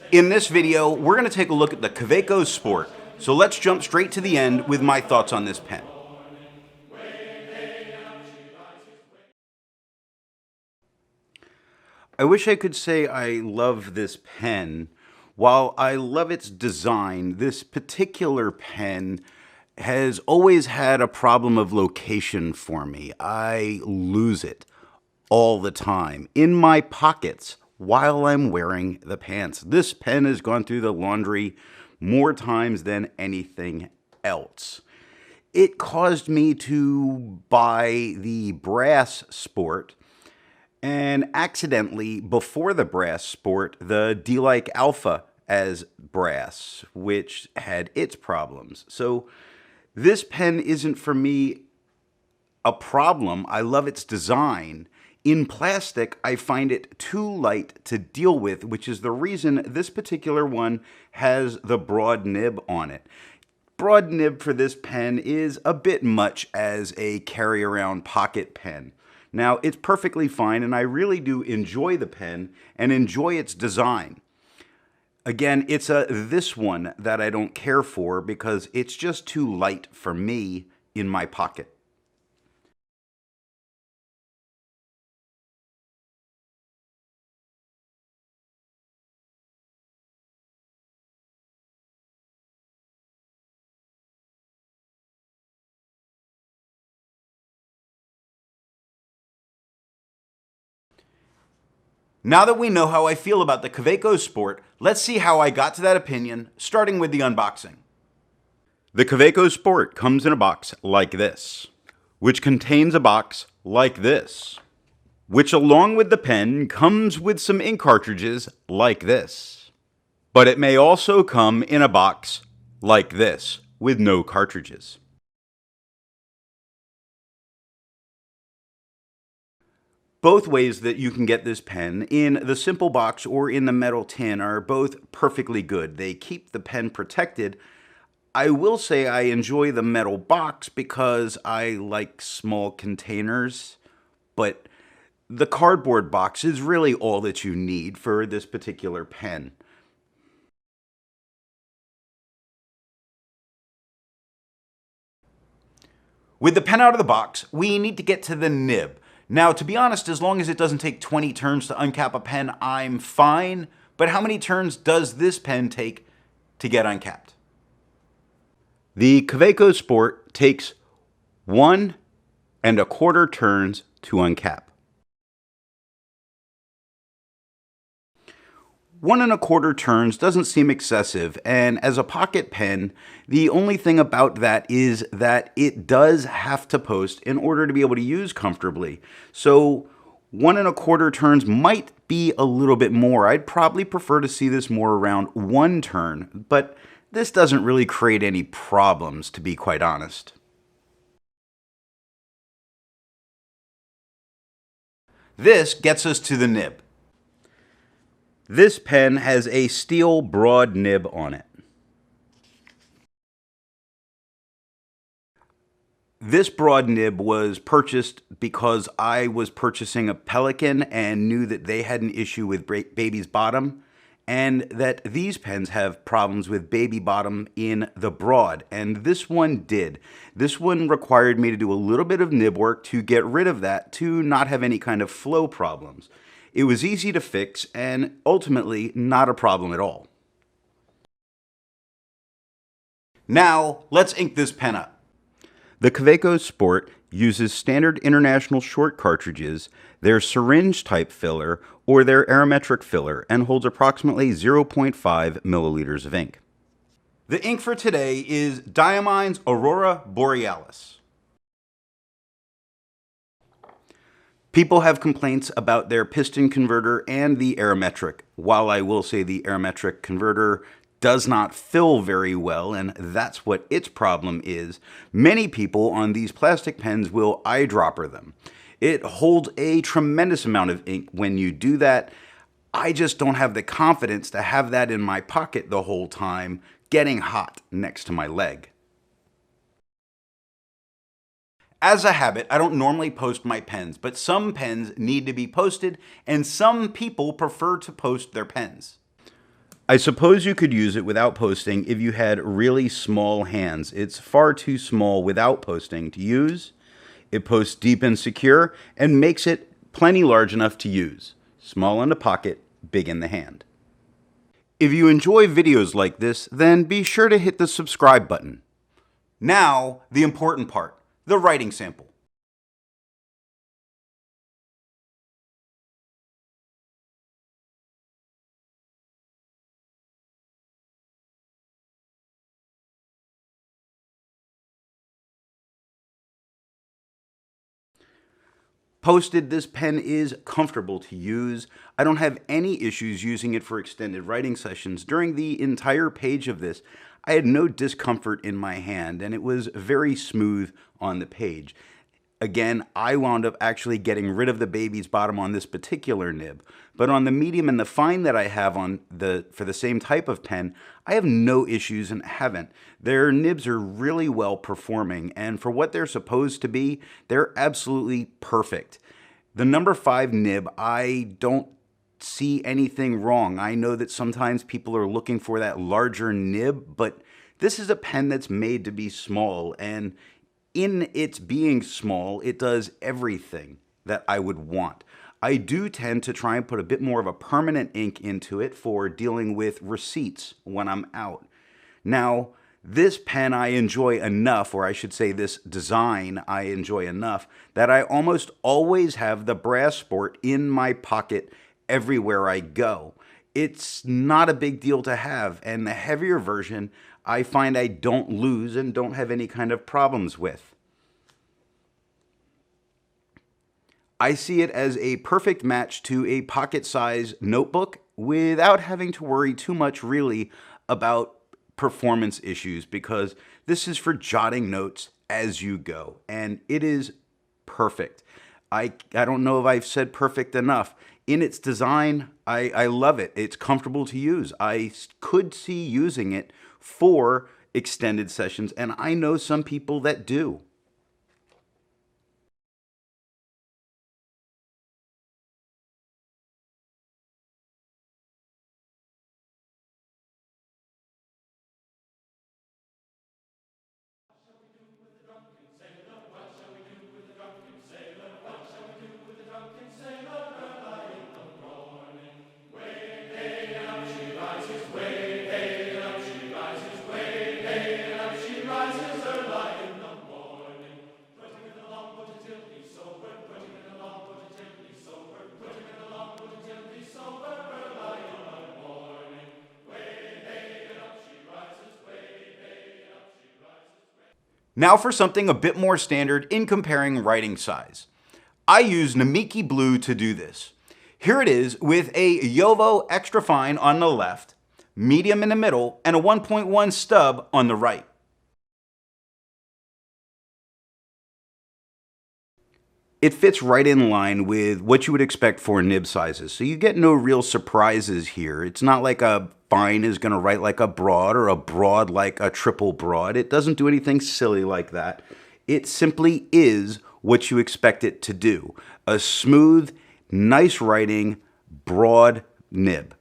In this video, we're going to take a look at the Kaweco Sport. So let's jump straight to the end with my thoughts on this pen. I wish I could say I love this pen. While I love its design, this particular pen has always had a problem of location for me. I lose it all the time in my pockets while I'm wearing the pants. This pen has gone through the laundry more times than anything else. It caused me to buy the Brass Sport, and accidentally, before the Brass Sport, the D-Like Alpha as brass, which had its problems. So this pen isn't for me a problem. I love its design. In plastic, I find it too light to deal with, which is the reason this particular one has the broad nib on it. Broad nib for this pen is a bit much as a carry-around pocket pen. Now, it's perfectly fine, and I really do enjoy the pen and enjoy its design. Again, it's this one that I don't care for because it's just too light for me in my pocket. Now that we know how I feel about the Kaweco Sport, let's see how I got to that opinion, starting with the unboxing. The Kaweco Sport comes in a box like this, which contains a box like this, which along with the pen comes with some ink cartridges like this. But it may also come in a box like this, with no cartridges. Both ways that you can get this pen, in the simple box or in the metal tin, are both perfectly good. They keep the pen protected. I will say I enjoy the metal box because I like small containers, but the cardboard box is really all that you need for this particular pen. With the pen out of the box, we need to get to the nib. Now, to be honest, as long as it doesn't take 20 turns to uncap a pen, I'm fine. But how many turns does this pen take to get uncapped? The Kaweco Sport takes 1¼ turns to uncap. 1¼ turns doesn't seem excessive, and as a pocket pen, the only thing about that is that it does have to post in order to be able to use comfortably. So 1¼ turns might be a little bit more. I'd probably prefer to see this more around 1 turn, but this doesn't really create any problems, to be quite honest. This gets us to the nib. This pen has a steel broad nib on it. This broad nib was purchased because I was purchasing a Pelican and knew that they had an issue with baby's bottom, and that these pens have problems with baby bottom in the broad, and this one did. This one required me to do a little bit of nib work to get rid of that, to not have any kind of flow problems. It was easy to fix and ultimately not a problem at all. Now, let's ink this pen up. The Kaweco Sport uses standard international short cartridges, their syringe type filler, or their aerometric filler, and holds approximately 0.5 milliliters of ink. The ink for today is Diamine's Aurora Borealis. People have complaints about their piston converter and the aerometric. While I will say the aerometric converter does not fill very well, and that's what its problem is, many people on these plastic pens will eyedropper them. It holds a tremendous amount of ink when you do that. I just don't have the confidence to have that in my pocket the whole time, getting hot next to my leg. As a habit, I don't normally post my pens, but some pens need to be posted, and some people prefer to post their pens. I suppose you could use it without posting if you had really small hands. It's far too small without posting to use. It posts deep and secure and makes it plenty large enough to use. Small in the pocket, big in the hand. If you enjoy videos like this, then be sure to hit the subscribe button. Now, the important part, the writing sample. Posted, this pen is comfortable to use. I don't have any issues using it for extended writing sessions. During the entire page of this, I had no discomfort in my hand, and it was very smooth on the page. Again, I wound up actually getting rid of the baby's bottom on this particular nib, but on the medium and the fine that I have for the same type of pen, I have no issues and haven't. Their nibs are really well performing, and for what they're supposed to be, they're absolutely perfect. The number 5 nib, I don't see anything wrong. I know that sometimes people are looking for that larger nib, but this is a pen that's made to be small, and in its being small, it does everything that I would want. I do tend to try and put a bit more of a permanent ink into it for dealing with receipts when I'm out. Now, this pen I enjoy enough, or I should say this design I enjoy enough, that I almost always have the Brass Sport in my pocket everywhere I go. It's not a big deal to have, and the heavier version I find I don't lose and don't have any kind of problems with. I see it as a perfect match to a pocket-sized notebook without having to worry too much really about performance issues, because this is for jotting notes as you go, and it is perfect. I don't know if I've said perfect enough. In its design, I love it. It's comfortable to use. I could see using it for extended sessions, and I know some people that do. Now for something a bit more standard in comparing writing size. I use Mnemosyne Blue to do this. Here it is with a Yovo extra fine on the left, medium in the middle, and a 1.1 stub on the right. It fits right in line with what you would expect for nib sizes, so you get no real surprises here. It's not like a fine is going to write like a broad or a broad like a triple broad. It doesn't do anything silly like that. It simply is what you expect it to do. A smooth, nice writing, broad nib.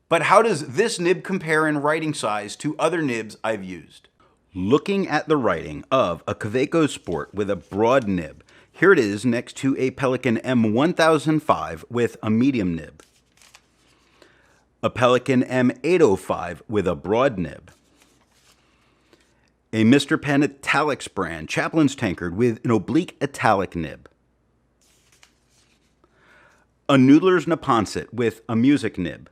But how does this nib compare in writing size to other nibs I've used? Looking at the writing of a Kaweco Sport with a broad nib, here it is next to a Pelikan M1005 with a medium nib, a Pelikan M805 with a broad nib, a Mr. Pen Italics brand Chaplin's Tankard with an oblique italic nib, a Noodler's Neponset with a music nib,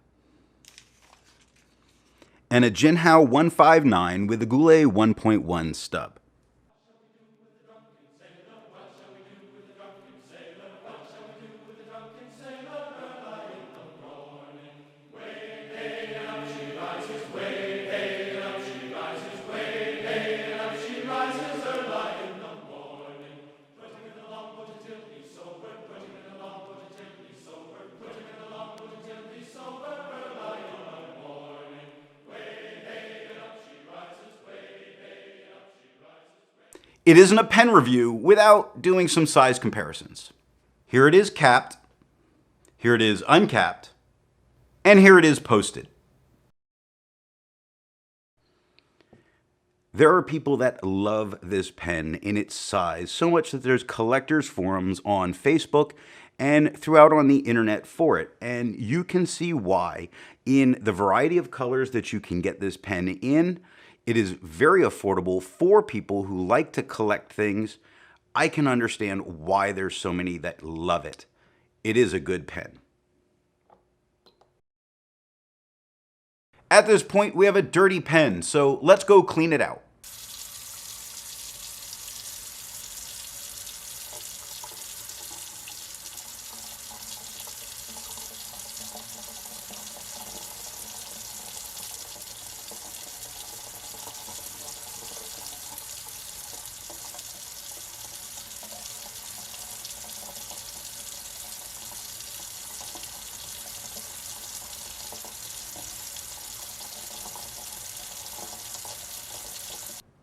and a Jinhao 159 with a Goulet 1.1 stub. It isn't a pen review without doing some size comparisons. Here it is capped, here it is uncapped, and here it is posted. There are people that love this pen in its size, so much that there's collectors forums on Facebook and throughout on the internet for it. And you can see why in the variety of colors that you can get this pen in. It is very affordable for people who like to collect things. I can understand why there's so many that love it. It is a good pen. At this point, we have a dirty pen, so let's go clean it out.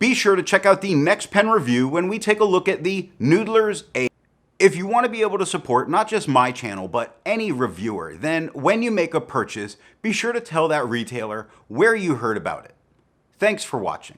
Be sure to check out the next pen review when we take a look at the Noodler's A. If you want to be able to support not just my channel, but any reviewer, then when you make a purchase, be sure to tell that retailer where you heard about it. Thanks for watching.